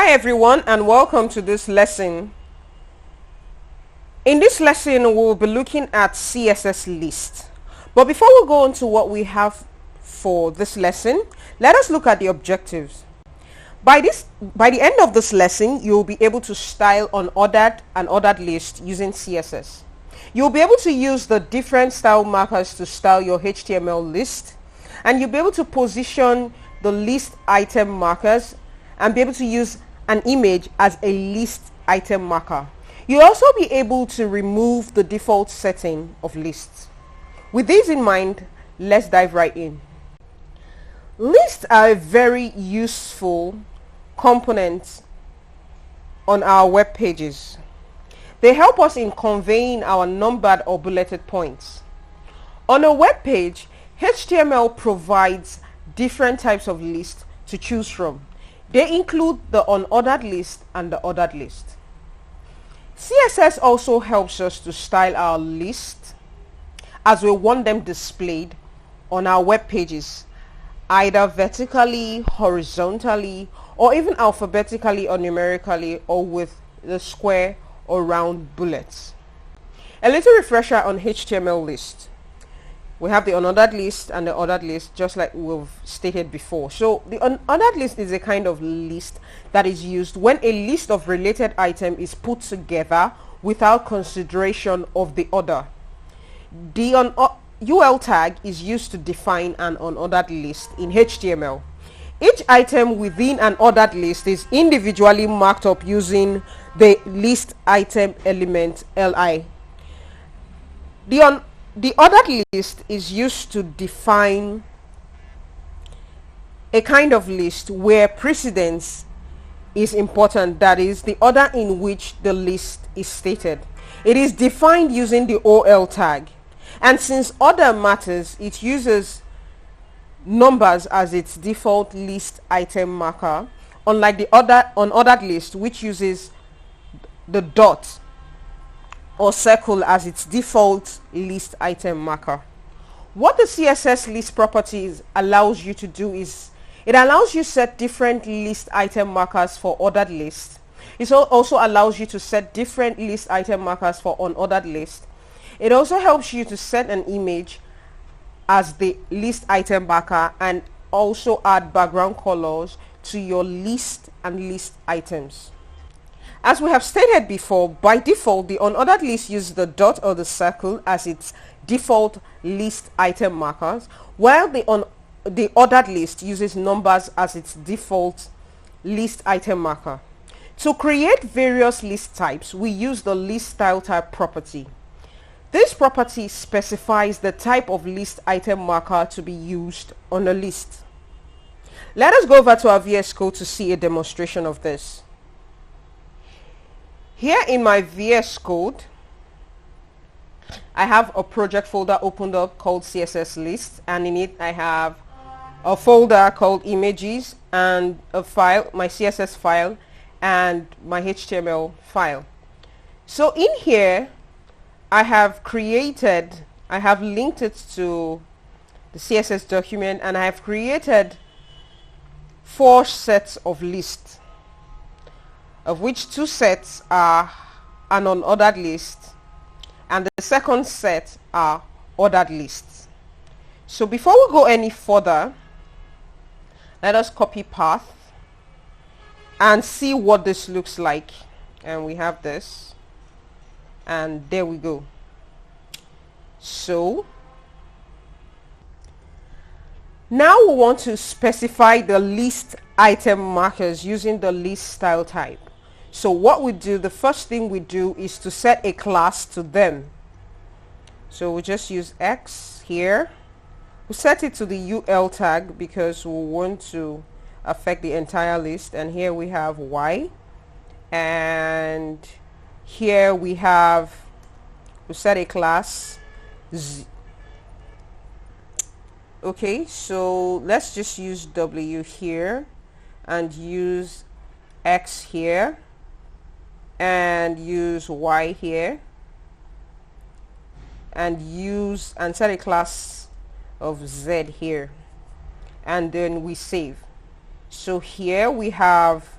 Hi everyone, and welcome to this lesson. In this lesson we'll be looking at CSS Lists. But before we go on to what we have for this lesson, let us look at the objectives. By the end of this lesson, you'll be able to style unordered and ordered lists using CSS. You'll be able to use the different style markers to style your HTML list, and you'll be able to position the list item markers and be able to use an image as a list item marker. You'll also be able to remove the default setting of lists. With these in mind, let's dive right in. Lists are a very useful component on our web pages. They help us in conveying our numbered or bulleted points. On a web page, HTML provides different types of lists to choose from. They include the unordered list and the ordered list. CSS also helps us to style our list as we want them displayed on our web pages, either vertically, horizontally, or even alphabetically or numerically, or with the square or round bullets. A little refresher on HTML lists. We have the unordered list and the ordered list, just like we've stated before. So the unordered list is a kind of list that is used when a list of related items is put together without consideration of the order. The UL tag is used to define an unordered list in HTML. Each item within an ordered list is individually marked up using the list item element li. The ordered list is used to define a kind of list where precedence is important, that is, the order in which the list is stated. It is defined using the OL tag, and since order matters, it uses numbers as its default list item marker, unlike the unordered list, which uses the dot or circle as its default list item marker. What the CSS list properties allows you to do is it allows you set different list item markers for ordered lists. It also allows you to set different list item markers for unordered lists. It also helps you to set an image as the list item marker and also add background colors to your list and list items. As we have stated before, by default, the unordered list uses the dot or the circle as its default list item markers, while the ordered list uses numbers as its default list item marker. To create various list types, we use the list style type property. This property specifies the type of list item marker to be used on a list. Let us go over to our VS Code to see a demonstration of this. Here in my VS Code, I have a project folder opened up called CSS Lists, and in it I have a folder called images and a file, my CSS file, and my HTML file. So in here I have linked it to the CSS document, and I have created 4 sets of lists, of which 2 sets are an unordered list and the second set are ordered lists. So before we go any further, let us copy path and see what this looks like. And we have this, and there we go. So now we want to specify the list item markers using the list style type. So what we do, the first thing we do is to set a class to them. So we just use X here. We set it to the UL tag because we want to affect the entire list, and here we have Y, and here we set a class Z. Okay, so let's just use W here and use X here and use Y here and set a class of Z here, and then we save. So here we have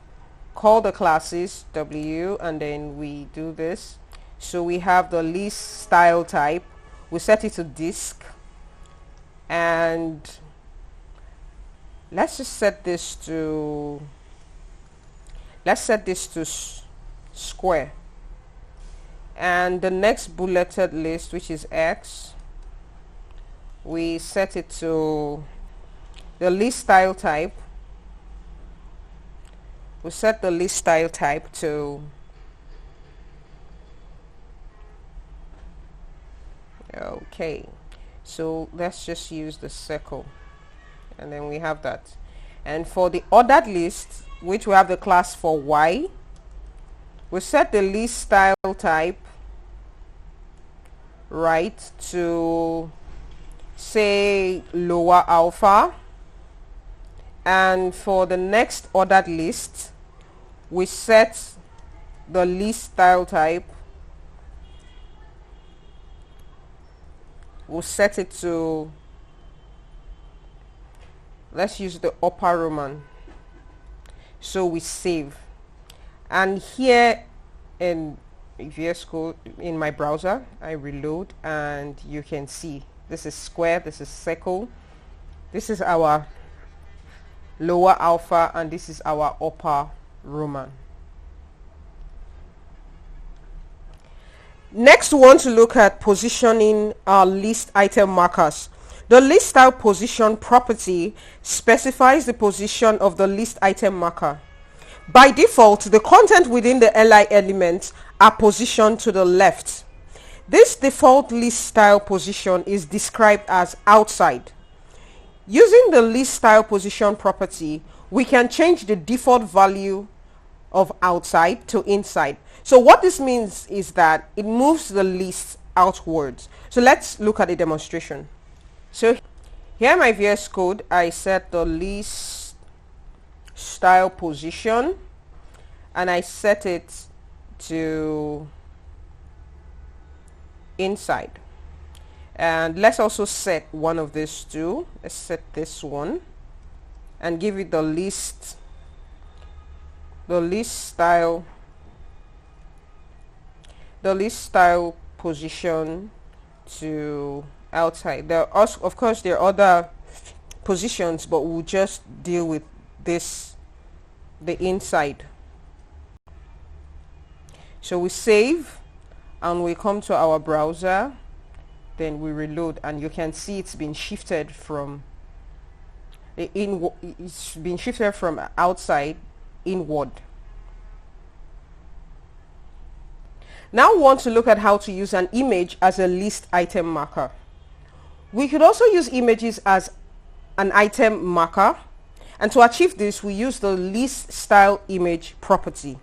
call the classes W, and then we do this. So we have the list style type. We set it to disk, and let's set this to square. And the next bulleted list, which is X, we set it to the list style type. We set the list style type to okay, so let's just use the circle, and then we have that. And for the ordered list, which we have the class for Y, we set the list style type right to say lower alpha, and for the next ordered list we set the list style type, we'll set it to, let's use the upper Roman. So we save, and here in VS Code in my browser I reload, and you can see this is square, this is circle, this is our lower alpha, and this is our upper Roman. Next, we want to look at positioning our list item markers. The list style position property specifies the position of the list item marker. By default, the content within the li elements are positioned to the left. This default list style position is described as outside. Using the list style position property, we can change the default value of outside to inside. So what this means is that it moves the list outwards. So let's look at a demonstration. So here in my VS Code, I set the list style position, and I set it to inside. And let's also set one of these two. Let's set this one and give it the list style position to outside. There are also, of course, there are other positions, but we'll just deal with this, the inside. So we save, and we come to our browser, then we reload, and you can see it's been shifted from outside inward. Now we want to look at how to use an image as a list item marker. We could also use images as an item marker, and to achieve this we use the list style image property.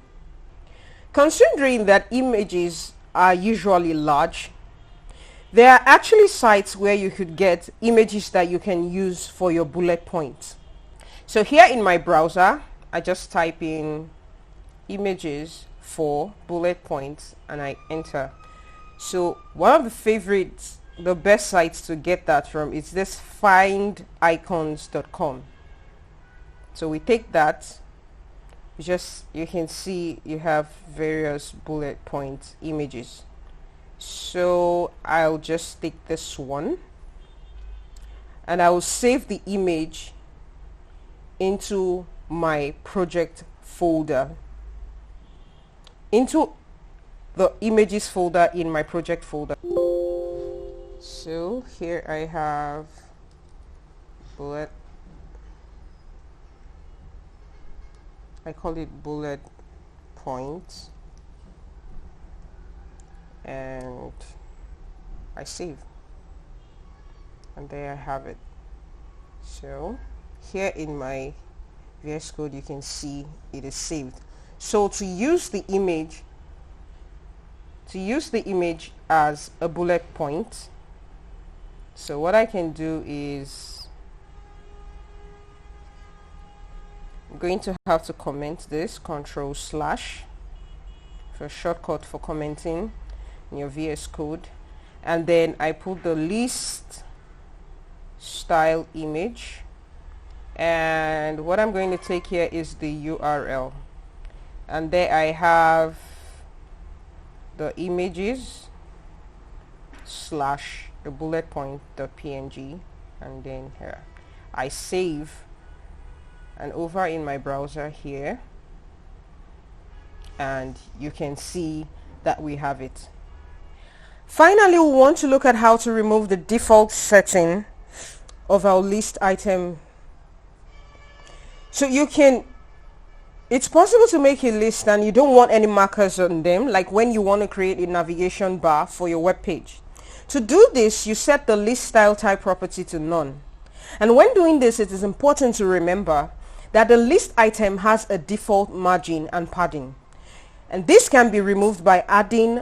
Considering that images are usually large, there are actually sites where you could get images that you can use for your bullet points. So here in my browser, I just type in images for bullet points and I enter. So one of the best sites to get that from is this findicons.com. So we take that, you can see you have various bullet point images. So I'll just take this one and I will save the image into my project folder, into the images folder in my project folder. So here I have bullet, I call it bullet points, and I save, and there I have it. So here in my VS Code you can see it is saved. So to use the image as a bullet point, so what I can do is I'm going to have to comment this, Control/ for a shortcut for commenting in your VS Code, and then I put the list style image, and what I'm going to take here is the URL. and there I have the images slash the bullet point the png, and then here I save, and over in my browser here, and you can see that we have it. Finally, we want to look at how to remove the default setting of our list item. So it's possible to make a list and you don't want any markers on them, like when you want to create a navigation bar for your web page. To do this, you set the list style type property to none. And when doing this, it is important to remember that the list item has a default margin and padding. And this can be removed by adding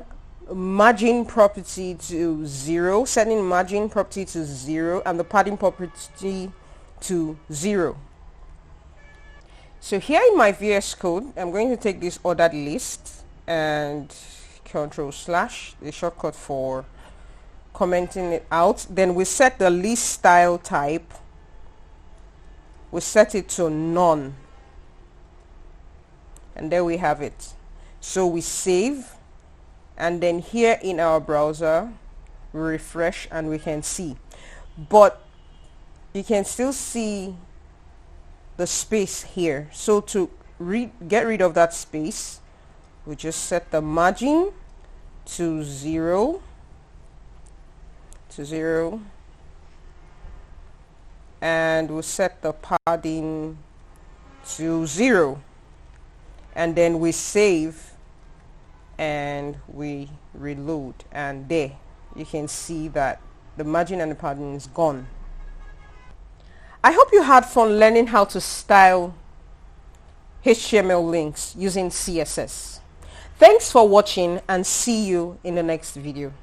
margin property to 0, setting margin property to 0 and the padding property to 0. So here in my VS Code, I'm going to take this ordered list and control slash, the shortcut for commenting it out. Then we set the list style type, we set it to none, and there we have it. So we save, and then here in our browser we refresh and we can see, but you can still see the space here. So to get rid of that space, we just set the margin to 0 and we'll set the padding to 0, and then we save and we reload, and there you can see that the margin and the padding is gone. I hope you had fun learning how to style HTML links using CSS. Thanks for watching, and see you in the next video.